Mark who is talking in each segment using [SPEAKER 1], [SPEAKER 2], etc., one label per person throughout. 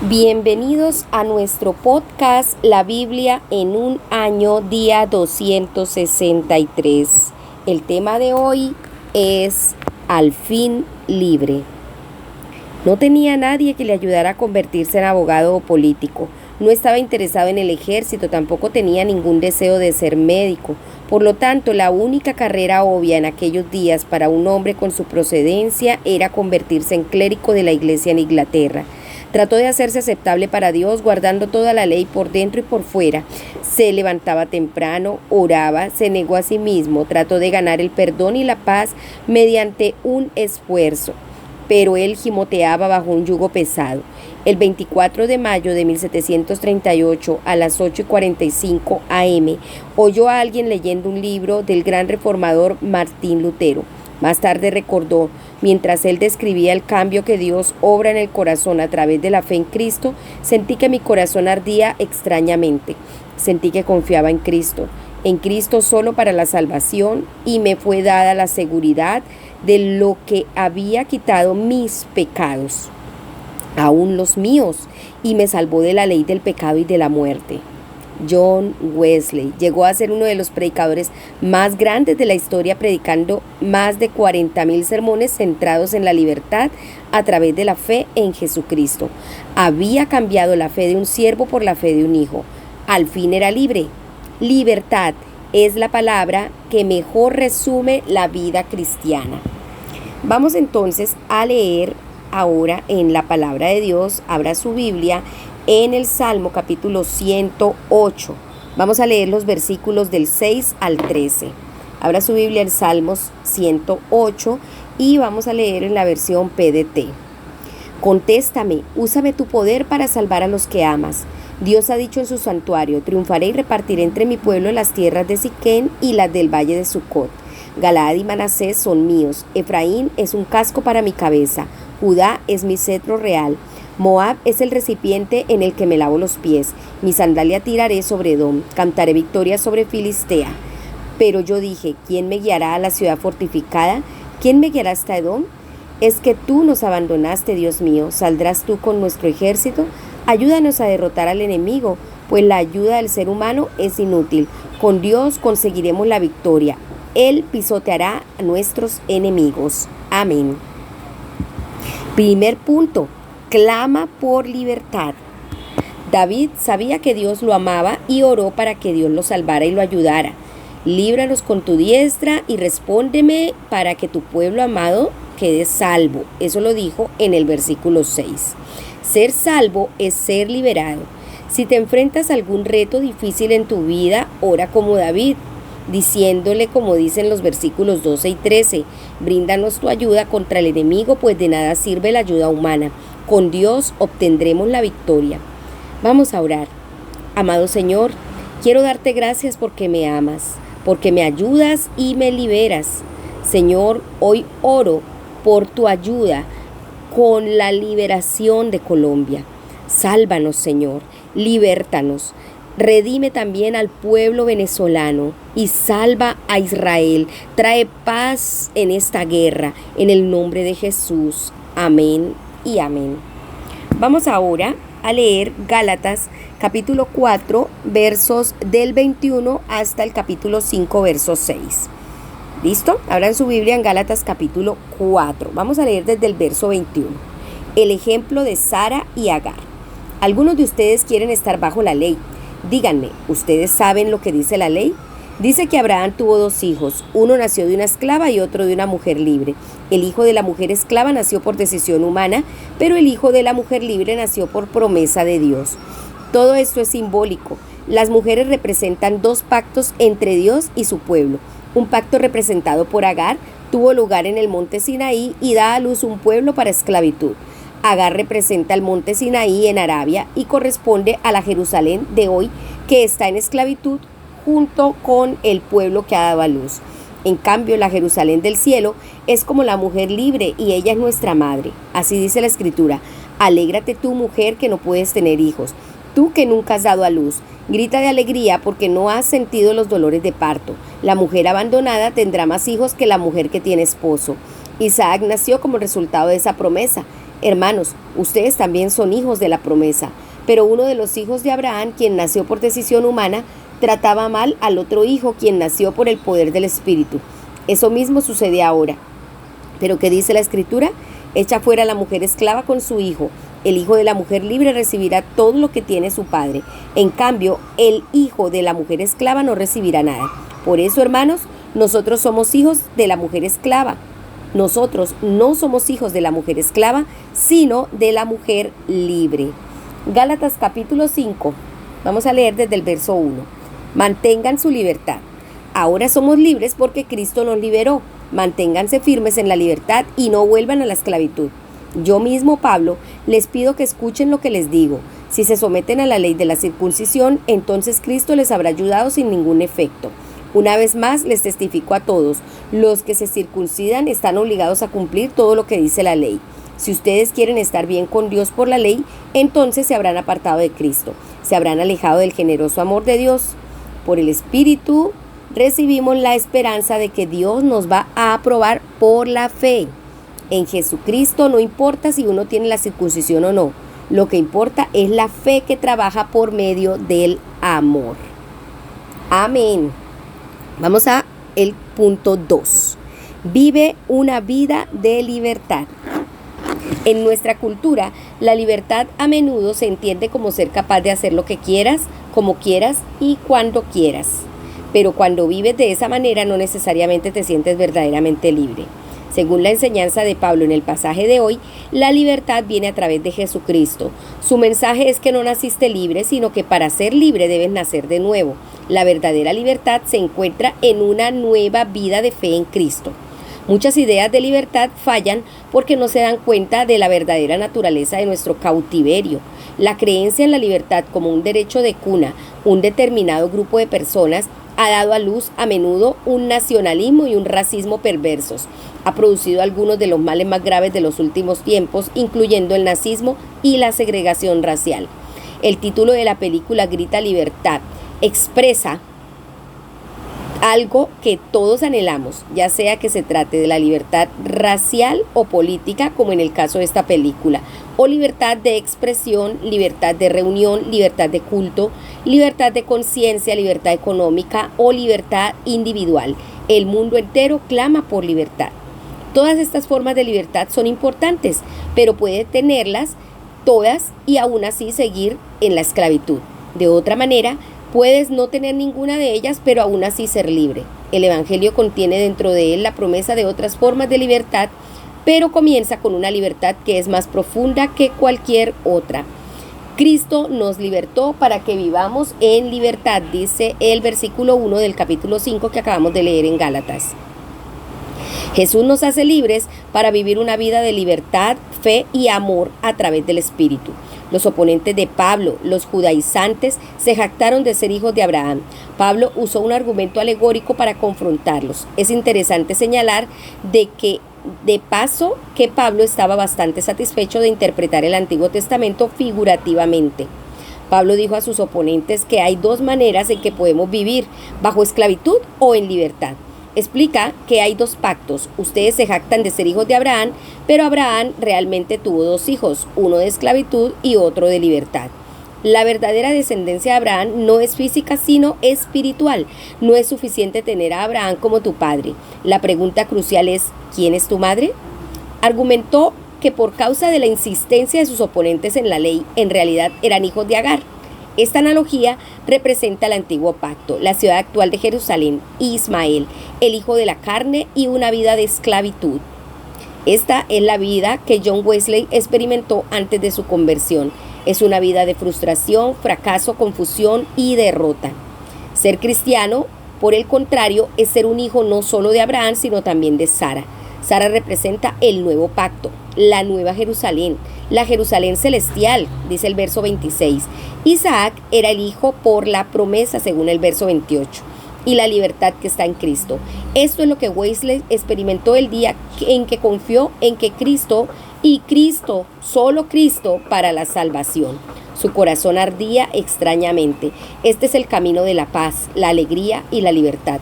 [SPEAKER 1] Bienvenidos a nuestro podcast La Biblia en un año, día 263. El tema de hoy es Al fin libre. No tenía a nadie que le ayudara a convertirse en abogado o político. No estaba interesado en el ejército, tampoco tenía ningún deseo de ser médico. Por lo tanto, la única carrera obvia en aquellos días para un hombre con su procedencia era convertirse en clérigo de la iglesia en Inglaterra. Trató de hacerse aceptable para Dios, guardando toda la ley por dentro y por fuera. Se levantaba temprano, oraba, se negó a sí mismo, trató de ganar el perdón y la paz mediante un esfuerzo. Pero él gimoteaba bajo un yugo pesado. El 24 de mayo de 1738, a las 8:45 am, oyó a alguien leyendo un libro del gran reformador Martín Lutero. Más tarde recordó, mientras él describía el cambio que Dios obra en el corazón a través de la fe en Cristo, sentí que mi corazón ardía extrañamente. Sentí que confiaba en Cristo solo para la salvación, y me fue dada la seguridad de lo que había quitado mis pecados, aún los míos, y me salvó de la ley del pecado y de la muerte. John Wesley llegó a ser uno de los predicadores más grandes de la historia, predicando más de 40,000 sermones centrados en la libertad a través de la fe en Jesucristo. Había cambiado la fe de un siervo por la fe de un hijo. Al fin era libre. Libertad es la palabra que mejor resume la vida cristiana. Vamos entonces a leer ahora en la palabra de Dios. Abra su Biblia en el Salmo capítulo 108. Vamos a leer los versículos del 6 al 13. Abra su Biblia en Salmos 108 y vamos a leer en la versión PDT. Contéstame, úsame tu poder para salvar a los que amas. Dios ha dicho en su santuario: triunfaré y repartiré entre mi pueblo las tierras de Siquén y las del valle de Sucot. Galaad y Manasés son míos. Efraín es un casco para mi cabeza. Judá es mi cetro real. Moab es el recipiente en el que me lavo los pies. Mi sandalia tiraré sobre Edom. Cantaré victoria sobre Filistea. Pero yo dije: ¿quién me guiará a la ciudad fortificada? ¿Quién me guiará hasta Edom? Es que tú nos abandonaste, Dios mío. ¿Saldrás tú con nuestro ejército? Ayúdanos a derrotar al enemigo, pues la ayuda del ser humano es inútil. Con Dios conseguiremos la victoria. Él pisoteará a nuestros enemigos. Amén. Primer punto: clama por libertad. David sabía que Dios lo amaba y oró para que Dios lo salvara y lo ayudara. Líbranos con tu diestra y respóndeme para que tu pueblo amado quede salvo. Eso lo dijo en el versículo 6. Ser salvo es ser liberado. Si te enfrentas a algún reto difícil en tu vida, ora como David, diciéndole, como dicen los versículos 12 y 13, bríndanos tu ayuda contra el enemigo, pues de nada sirve la ayuda humana. Con Dios obtendremos la victoria. Vamos a orar. Amado Señor, quiero darte gracias porque me amas, porque me ayudas y me liberas. Señor, hoy oro por tu ayuda con la liberación de Colombia. Sálvanos, Señor, libértanos. Redime también al pueblo venezolano y salva a Israel. Trae paz en esta guerra, en el nombre de Jesús. Amén y amén. Vamos ahora a leer Gálatas capítulo 4, versos del 21 hasta el capítulo 5, verso 6. ¿Listo? Abran su Biblia en Gálatas capítulo 4. Vamos a leer desde el verso 21. El ejemplo de Sara y Agar. Algunos de ustedes quieren estar bajo la ley. Díganme, ¿ustedes saben lo que dice la ley? Dice que Abraham tuvo 2 hijos. Uno nació de una esclava y otro de una mujer libre. El hijo de la mujer esclava nació por decisión humana, pero el hijo de la mujer libre nació por promesa de Dios. Todo esto es simbólico. Las mujeres representan 2 pactos entre Dios y su pueblo. Un pacto representado por Agar tuvo lugar en el monte Sinaí y da a luz un pueblo para esclavitud. Agar representa el monte Sinaí en Arabia y corresponde a la Jerusalén de hoy, que está en esclavitud junto con el pueblo que ha dado a luz. En cambio, la Jerusalén del cielo es como la mujer libre y ella es nuestra madre. Así dice la Escritura: alégrate tú, mujer, que no puedes tener hijos, tú que nunca has dado a luz. Grita de alegría porque no has sentido los dolores de parto. La mujer abandonada tendrá más hijos que la mujer que tiene esposo. Isaac nació como resultado de esa promesa. Hermanos, ustedes también son hijos de la promesa, pero uno de los hijos de Abraham, quien nació por decisión humana, trataba mal al otro hijo, quien nació por el poder del Espíritu. Eso mismo sucede ahora. Pero ¿qué dice la Escritura? Echa fuera a la mujer esclava con su hijo. El hijo de la mujer libre recibirá todo lo que tiene su padre. En cambio, el hijo de la mujer esclava no recibirá nada. Por eso, hermanos, nosotros somos hijos de la mujer esclava. Nosotros no somos hijos de la mujer esclava, sino de la mujer libre. Gálatas capítulo 5. Vamos a leer desde el verso 1. Mantengan su libertad. Ahora somos libres porque Cristo nos liberó. Manténganse firmes en la libertad y no vuelvan a la esclavitud. Yo mismo, Pablo, les pido que escuchen lo que les digo. Si se someten a la ley de la circuncisión, entonces Cristo les habrá ayudado sin ningún efecto. Una vez más, les testifico a todos, los que se circuncidan están obligados a cumplir todo lo que dice la ley. Si ustedes quieren estar bien con Dios por la ley, entonces se habrán apartado de Cristo, se habrán alejado del generoso amor de Dios. Por el Espíritu recibimos la esperanza de que Dios nos va a aprobar por la fe. En Jesucristo no importa si uno tiene la circuncisión o no, lo que importa es la fe que trabaja por medio del amor. Amén. Vamos a el punto 2. Vive una vida de libertad. En nuestra cultura, la libertad a menudo se entiende como ser capaz de hacer lo que quieras, como quieras y cuando quieras. Pero cuando vives de esa manera no necesariamente te sientes verdaderamente libre. Según la enseñanza de Pablo en el pasaje de hoy, la libertad viene a través de Jesucristo. Su mensaje es que no naciste libre, sino que para ser libre debes nacer de nuevo. La verdadera libertad se encuentra en una nueva vida de fe en Cristo. Muchas ideas de libertad fallan porque no se dan cuenta de la verdadera naturaleza de nuestro cautiverio. La creencia en la libertad como un derecho de cuna, un determinado grupo de personas, ha dado a luz a menudo un nacionalismo y un racismo perversos. Ha producido algunos de los males más graves de los últimos tiempos, incluyendo el nazismo y la segregación racial. El título de la película Grita Libertad expresa algo que todos anhelamos, ya sea que se trate de la libertad racial o política, como en el caso de esta película, o libertad de expresión, libertad de reunión, libertad de culto, libertad de conciencia, libertad económica o libertad individual. El mundo entero clama por libertad. Todas estas formas de libertad son importantes, pero puede tenerlas todas y aún así seguir en la esclavitud. De otra manera, puedes no tener ninguna de ellas, pero aún así ser libre. El Evangelio contiene dentro de él la promesa de otras formas de libertad, pero comienza con una libertad que es más profunda que cualquier otra. Cristo nos libertó para que vivamos en libertad, dice el versículo 1 del capítulo 5 que acabamos de leer en Gálatas. Jesús nos hace libres para vivir una vida de libertad, fe y amor a través del Espíritu. Los oponentes de Pablo, los judaizantes, se jactaron de ser hijos de Abraham. Pablo usó un argumento alegórico para confrontarlos. Es interesante señalar de paso que Pablo estaba bastante satisfecho de interpretar el Antiguo Testamento figurativamente. Pablo dijo a sus oponentes que hay dos maneras en que podemos vivir, bajo esclavitud o en libertad. Explica que hay dos pactos. Ustedes se jactan de ser hijos de Abraham, pero Abraham realmente tuvo dos hijos, uno de esclavitud y otro de libertad. La verdadera descendencia de Abraham no es física, sino espiritual. No es suficiente tener a Abraham como tu padre. La pregunta crucial es, ¿quién es tu madre? Argumentó que por causa de la insistencia de sus oponentes en la ley, en realidad eran hijos de Agar. Esta analogía representa el antiguo pacto, la ciudad actual de Jerusalén, Ismael, el hijo de la carne y una vida de esclavitud. Esta es la vida que John Wesley experimentó antes de su conversión. Es una vida de frustración, fracaso, confusión y derrota. Ser cristiano, por el contrario, es ser un hijo no solo de Abraham, sino también de Sara. Sara representa el nuevo pacto, la nueva Jerusalén, la Jerusalén celestial, dice el verso 26. Isaac era el hijo por la promesa, según el verso 28, y la libertad que está en Cristo. Esto es lo que Wesley experimentó el día en que confió en que Cristo y Cristo, solo Cristo, para la salvación. Su corazón ardía extrañamente. Este es el camino de la paz, la alegría y la libertad.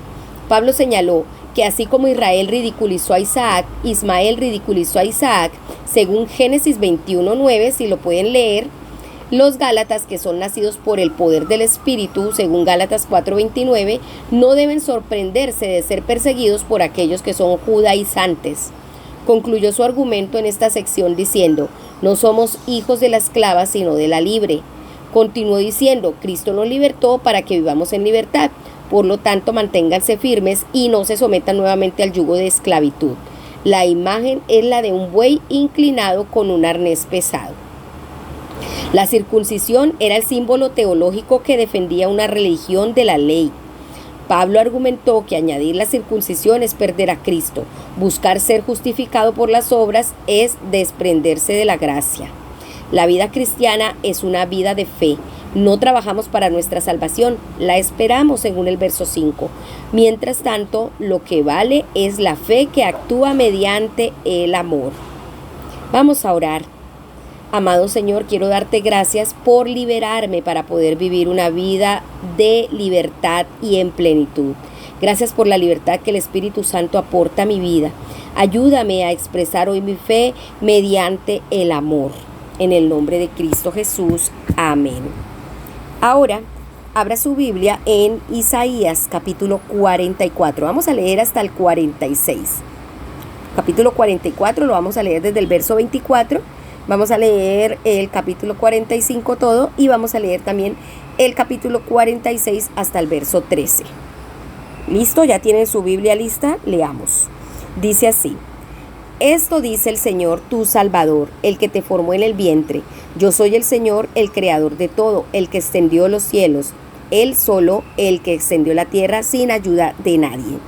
[SPEAKER 1] Pablo señaló que así como Israel ridiculizó a Isaac, Ismael ridiculizó a Isaac, según Génesis 21:9, si lo pueden leer. Los gálatas, que son nacidos por el poder del Espíritu, según Gálatas 4:29, no deben sorprenderse de ser perseguidos por aquellos que son judaizantes. Concluyó su argumento en esta sección diciendo: no somos hijos de la esclava, sino de la libre. Continuó diciendo: Cristo nos libertó para que vivamos en libertad. Por lo tanto, manténganse firmes y no se sometan nuevamente al yugo de esclavitud. La imagen es la de un buey inclinado con un arnés pesado. La circuncisión era el símbolo teológico que defendía una religión de la ley. Pablo argumentó que añadir la circuncisión es perder a Cristo. Buscar ser justificado por las obras es desprenderse de la gracia. La vida cristiana es una vida de fe. No trabajamos para nuestra salvación, la esperamos según el verso 5. Mientras tanto, lo que vale es la fe que actúa mediante el amor. Vamos a orar. Amado Señor, quiero darte gracias por liberarme para poder vivir una vida de libertad y en plenitud. Gracias por la libertad que el Espíritu Santo aporta a mi vida. Ayúdame a expresar hoy mi fe mediante el amor. En el nombre de Cristo Jesús. Amén. Ahora, abra su Biblia en Isaías capítulo 44. Vamos a leer hasta el 46. Capítulo 44 lo vamos a leer desde el verso 24. Vamos a leer el capítulo 45 todo y vamos a leer también el capítulo 46 hasta el verso 13. ¿Listo? ¿Ya tienen su Biblia lista? Leamos. Dice así: esto dice el Señor tu Salvador, el que te formó en el vientre. Yo soy el Señor, el creador de todo, el que extendió los cielos, Él solo, el que extendió la tierra sin ayuda de nadie.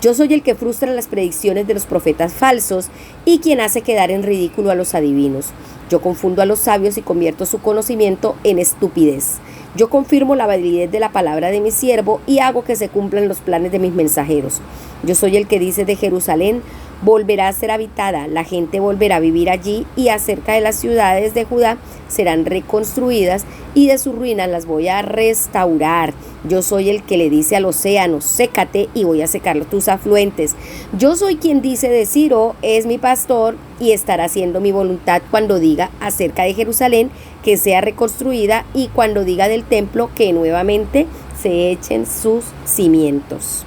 [SPEAKER 1] Yo soy el que frustra las predicciones de los profetas falsos y quien hace quedar en ridículo a los adivinos. Yo confundo a los sabios y convierto su conocimiento en estupidez. Yo confirmo la validez de la palabra de mi siervo y hago que se cumplan los planes de mis mensajeros. Yo soy el que dice de Jerusalén: volverá a ser habitada, la gente volverá a vivir allí, y acerca de las ciudades de Judá serán reconstruidas y de sus ruinas las voy a restaurar. Yo soy el que le dice al océano: sécate, y voy a secar tus afluentes. Yo soy quien dice de Ciro: es mi pastor, y estará haciendo mi voluntad cuando diga acerca de Jerusalén que sea reconstruida, y cuando diga del templo que nuevamente se echen sus cimientos.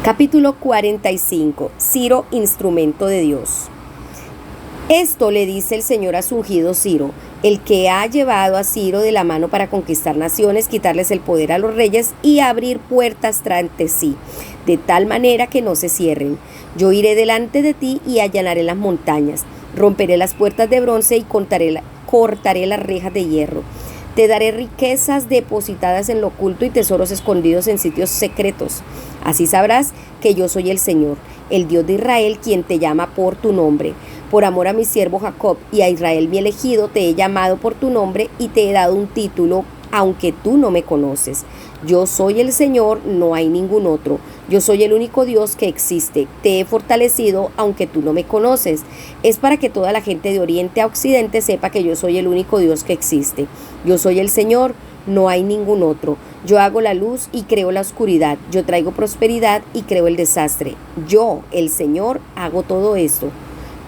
[SPEAKER 1] Capítulo 45. Ciro, instrumento de Dios. Esto le dice el Señor a su ungido Ciro, el que ha llevado a Ciro de la mano para conquistar naciones, quitarles el poder a los reyes y abrir puertas ante sí, de tal manera que no se cierren. Yo iré delante de ti y allanaré las montañas, romperé las puertas de bronce y cortaré las rejas de hierro. Te daré riquezas depositadas en lo oculto y tesoros escondidos en sitios secretos. Así sabrás que yo soy el Señor, el Dios de Israel, quien te llama por tu nombre. Por amor a mi siervo Jacob y a Israel mi elegido, te he llamado por tu nombre y te he dado un título, aunque tú no me conoces. Yo soy el Señor, no hay ningún otro. Yo soy el único Dios que existe. Te he fortalecido, aunque tú no me conoces. Es para que toda la gente de oriente a occidente sepa que yo soy el único Dios que existe. Yo soy el Señor, no hay ningún otro. Yo hago la luz y creo la oscuridad. Yo traigo prosperidad y creo el desastre. Yo, el Señor, hago todo esto.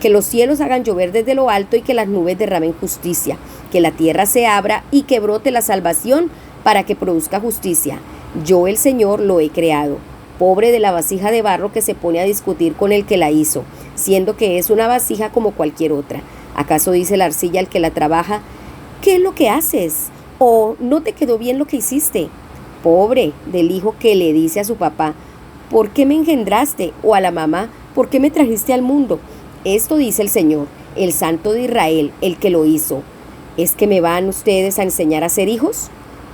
[SPEAKER 1] Que los cielos hagan llover desde lo alto y que las nubes derramen justicia. Que la tierra se abra y que brote la salvación para que produzca justicia. Yo, el Señor, lo he creado. Pobre de la vasija de barro que se pone a discutir con el que la hizo, siendo que es una vasija como cualquier otra. ¿Acaso dice la arcilla al que la trabaja: ¿qué es lo que haces? ¿O no te quedó bien lo que hiciste? Pobre del hijo que le dice a su papá: ¿por qué me engendraste? O a la mamá: ¿por qué me trajiste al mundo? Esto dice el Señor, el Santo de Israel, el que lo hizo. ¿Es que me van ustedes a enseñar a ser hijos?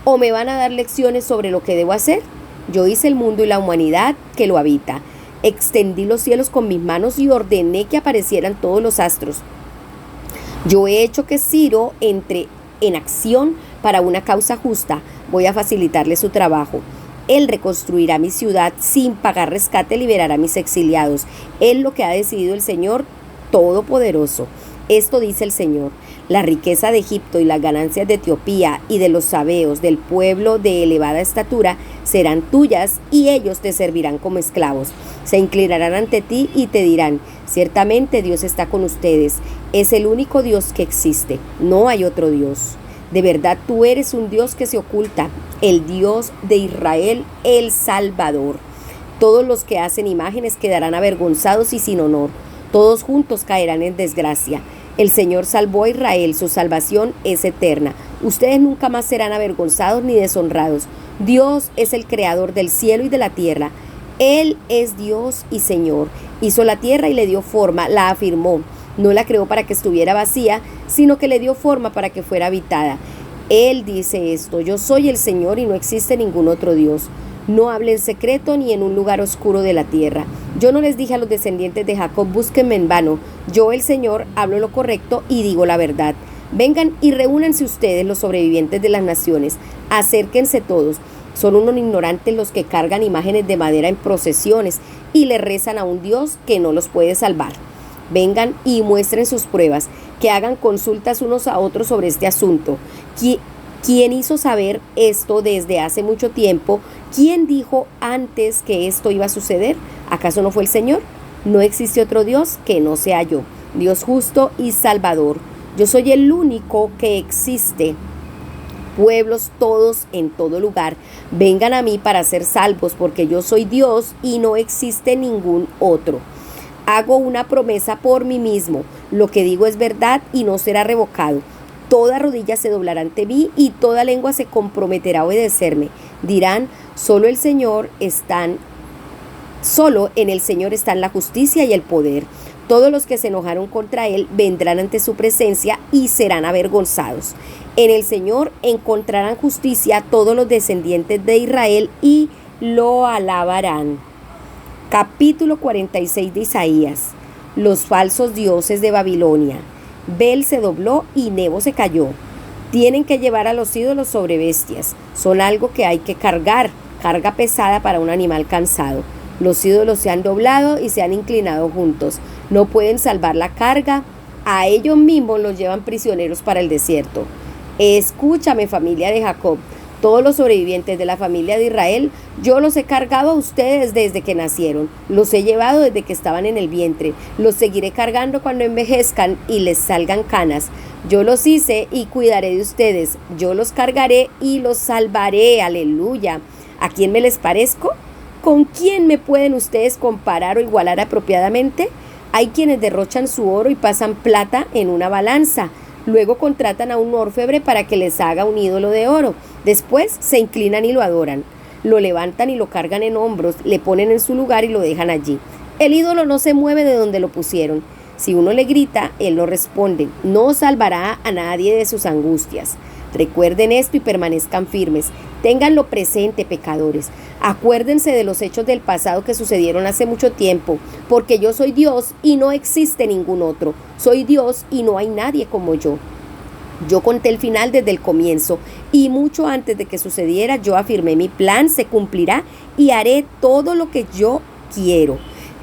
[SPEAKER 1] ¿O me van a dar lecciones sobre lo que debo hacer? Yo hice el mundo y la humanidad que lo habita. Extendí los cielos con mis manos y ordené que aparecieran todos los astros. Yo he hecho que Ciro entre en acción para una causa justa. Voy a facilitarle su trabajo. Él reconstruirá mi ciudad sin pagar rescate, liberará a mis exiliados. Es lo que ha decidido el Señor Todopoderoso. Esto dice el Señor: la riqueza de Egipto y las ganancias de Etiopía y de los sabeos del pueblo de elevada estatura serán tuyas, y ellos te servirán como esclavos. Se inclinarán ante ti y te dirán: ciertamente Dios está con ustedes. Es el único Dios que existe. No hay otro Dios. De verdad tú eres un Dios que se oculta, el Dios de Israel, el Salvador. Todos los que hacen imágenes quedarán avergonzados y sin honor. Todos juntos caerán en desgracia. El Señor salvó a Israel, su salvación es eterna. Ustedes nunca más serán avergonzados ni deshonrados. Dios es el creador del cielo y de la tierra. Él es Dios y Señor. Hizo la tierra y le dio forma, la afirmó. No la creó para que estuviera vacía, sino que le dio forma para que fuera habitada. Él dice esto: yo soy el Señor y no existe ningún otro Dios. No hable en secreto ni en un lugar oscuro de la tierra. Yo no les dije a los descendientes de Jacob: búsquenme en vano. Yo, el Señor, hablo lo correcto y digo la verdad. Vengan y reúnanse ustedes, los sobrevivientes de las naciones. Acérquense todos. Son unos ignorantes los que cargan imágenes de madera en procesiones y le rezan a un Dios que no los puede salvar. Vengan y muestren sus pruebas, que hagan consultas unos a otros sobre este asunto. ¿Quién hizo saber esto desde hace mucho tiempo? ¿Quién dijo antes que esto iba a suceder? ¿Acaso no fue el Señor? No existe otro Dios que no sea yo, Dios justo y salvador. Yo soy el único que existe. Pueblos todos en todo lugar, vengan a mí para ser salvos, porque yo soy Dios y no existe ningún otro. Hago una promesa por mí mismo. Lo que digo es verdad y no será revocado. Toda rodilla se doblará ante mí y toda lengua se comprometerá a obedecerme. Dirán: solo en el Señor están la justicia y el poder. Todos los que se enojaron contra Él vendrán ante su presencia y serán avergonzados. En el Señor encontrarán justicia todos los descendientes de Israel y lo alabarán. Capítulo 46 de Isaías. Los falsos dioses de Babilonia. Bel se dobló y Nebo se cayó. Tienen que llevar a los ídolos sobre bestias. Son algo que hay que cargar, carga pesada para un animal cansado. Los ídolos se han doblado y se han inclinado juntos. No pueden salvar la carga. A ellos mismos los llevan prisioneros para el desierto. Escúchame, familia de Jacob. Todos los sobrevivientes de la familia de Israel, yo los he cargado a ustedes desde que nacieron. Los he llevado desde que estaban en el vientre. Los seguiré cargando cuando envejezcan y les salgan canas. Yo los hice y cuidaré de ustedes. Yo los cargaré y los salvaré. Aleluya. ¿A quién me les parezco? ¿Con quién me pueden ustedes comparar o igualar apropiadamente? Hay quienes derrochan su oro y pasan plata en una balanza. Luego contratan a un orfebre para que les haga un ídolo de oro. Después se inclinan y lo adoran. Lo levantan y lo cargan en hombros, le ponen en su lugar y lo dejan allí. El ídolo no se mueve de donde lo pusieron. Si uno le grita, él no responde. No salvará a nadie de sus angustias. Recuerden esto y permanezcan firmes. Ténganlo presente, pecadores. Acuérdense de los hechos del pasado que sucedieron hace mucho tiempo, porque yo soy Dios y no existe ningún otro. Soy Dios y no hay nadie como yo. Yo conté el final desde el comienzo y mucho antes de que sucediera yo afirmé: mi plan se cumplirá y haré todo lo que yo quiero.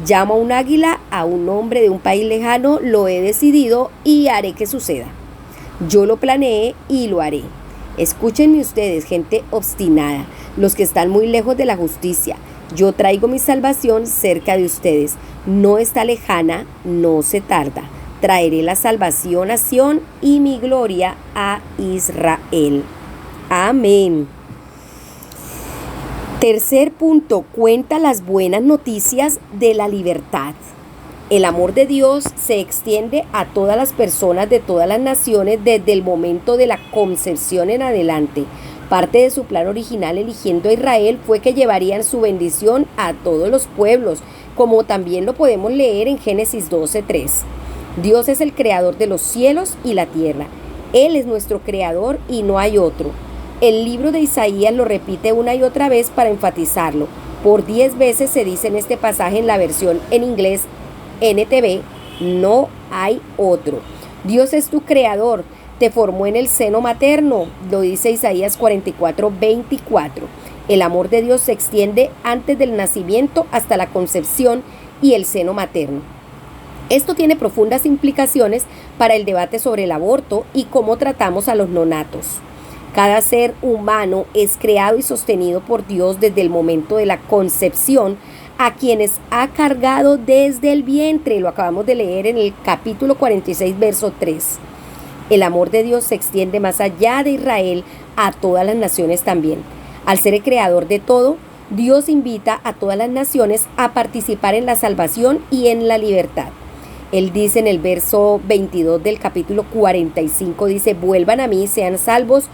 [SPEAKER 1] Llamo a un águila, a un hombre de un país lejano, lo he decidido y haré que suceda. Yo lo planeé y lo haré. Escúchenme ustedes, gente obstinada, los que están muy lejos de la justicia. Yo traigo mi salvación cerca de ustedes. No está lejana, no se tarda. Traeré la salvación a Sión y mi gloria a Israel. Amén. Tercer punto, cuenta las buenas noticias de la libertad. El amor de Dios se extiende a todas las personas de todas las naciones desde el momento de la concepción en adelante. Parte de su plan original eligiendo a Israel fue que llevarían su bendición a todos los pueblos, como también lo podemos leer en Génesis 12:3. Dios es el creador de los cielos y la tierra. Él es nuestro creador y no hay otro. El libro de Isaías lo repite una y otra vez para enfatizarlo. Por 10 veces se dice en este pasaje en la versión en inglés NTV: no hay otro. Dios es tu creador, te formó en el seno materno, lo dice Isaías 44:24. El amor de Dios se extiende antes del nacimiento hasta la concepción y el seno materno. Esto tiene profundas implicaciones para el debate sobre el aborto y cómo tratamos a los nonatos. Cada ser humano es creado y sostenido por Dios desde el momento de la concepción, a quienes ha cargado desde el vientre. Lo acabamos de leer en el capítulo 46, verso 3. El amor de Dios se extiende más allá de Israel a todas las naciones también. Al ser el creador de todo, Dios invita a todas las naciones a participar en la salvación y en la libertad. Él dice en el verso 22 del capítulo 45, dice: vuelvan a mí, sean salvos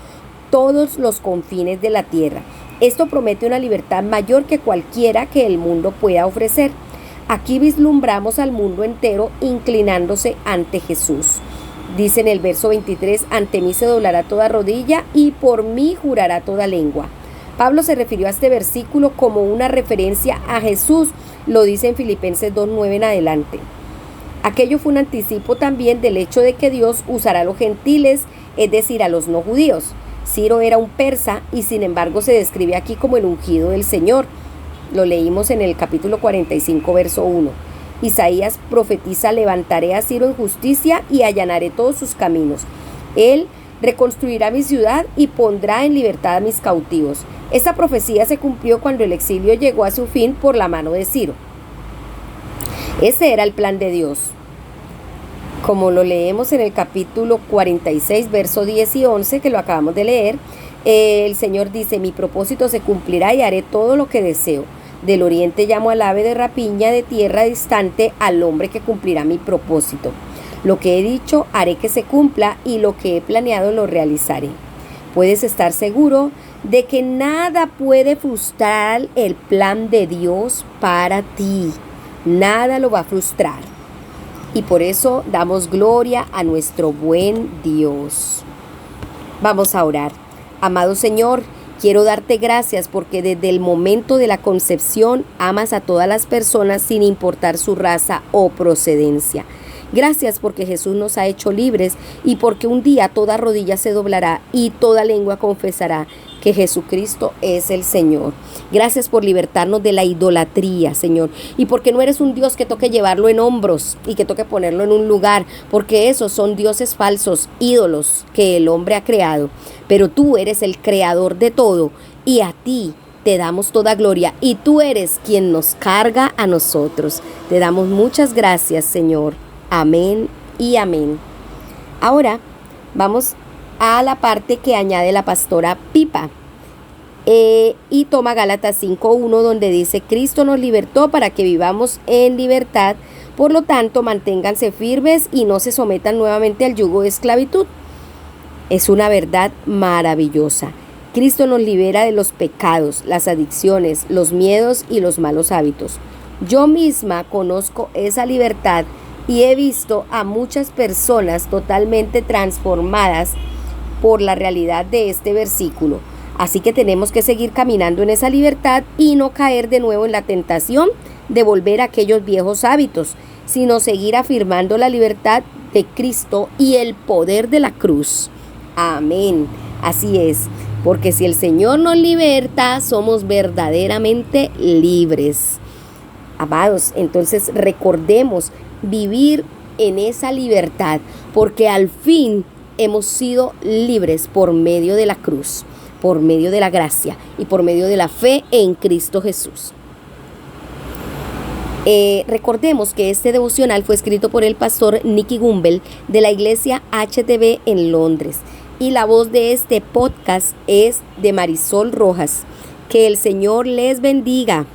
[SPEAKER 1] todos los confines de la tierra. Esto promete una libertad mayor que cualquiera que el mundo pueda ofrecer. Aquí vislumbramos al mundo entero inclinándose ante Jesús. Dice en el verso 23, ante mí se doblará toda rodilla y por mí jurará toda lengua. Pablo se refirió a este versículo como una referencia a Jesús, lo dice en Filipenses 2:9 en adelante. Aquello fue un anticipo también del hecho de que Dios usará a los gentiles, es decir, a los no judíos. Ciro era un persa y sin embargo se describe aquí como el ungido del Señor. Lo leímos en el capítulo 45, verso 1. Isaías profetiza: levantaré a Ciro en justicia y allanaré todos sus caminos. Él reconstruirá mi ciudad y pondrá en libertad a mis cautivos. Esta profecía se cumplió cuando el exilio llegó a su fin por la mano de Ciro. Ese era el plan de Dios. Como lo leemos en el capítulo 46, verso 10 y 11, que lo acabamos de leer, el Señor dice: mi propósito se cumplirá y haré todo lo que deseo. Del oriente llamo al ave de rapiña, de tierra distante al hombre que cumplirá mi propósito. Lo que he dicho haré que se cumpla y lo que he planeado lo realizaré. Puedes estar seguro de que nada puede frustrar el plan de Dios para ti. Nada lo va a frustrar. Y por eso damos gloria a nuestro buen Dios. Vamos a orar. Amado Señor, quiero darte gracias porque desde el momento de la concepción amas a todas las personas sin importar su raza o procedencia. Gracias porque Jesús nos ha hecho libres y porque un día toda rodilla se doblará y toda lengua confesará que Jesucristo es el Señor. Gracias por libertarnos de la idolatría, Señor, y porque no eres un Dios que toque llevarlo en hombros y que toque ponerlo en un lugar, porque esos son dioses falsos, ídolos que el hombre ha creado. Pero tú eres el creador de todo y a ti te damos toda gloria y tú eres quien nos carga a nosotros. Te damos muchas gracias, Señor. Amén y amén. Ahora vamos a la parte que añade la pastora Pipa y toma Gálatas 5:1, donde dice: Cristo nos libertó para que vivamos en libertad, por lo tanto manténganse firmes y no se sometan nuevamente al yugo de esclavitud. Es una verdad maravillosa. Cristo nos libera de los pecados, las adicciones, los miedos y los malos hábitos. Yo misma conozco esa libertad y he visto a muchas personas totalmente transformadas por la realidad de este versículo. Así que tenemos que seguir caminando en esa libertad y no caer de nuevo en la tentación de volver a aquellos viejos hábitos, sino seguir afirmando la libertad de Cristo y el poder de la cruz. Amén. Así es, porque si el Señor nos liberta, somos verdaderamente libres. Amados, entonces recordemos vivir en esa libertad, porque al fin hemos sido libres por medio de la cruz, por medio de la gracia y por medio de la fe en Cristo Jesús. Recordemos que este devocional fue escrito por el pastor Nicky Gumbel de la iglesia HTB en Londres y la voz de este podcast es de Marisol Rojas. Que el Señor les bendiga.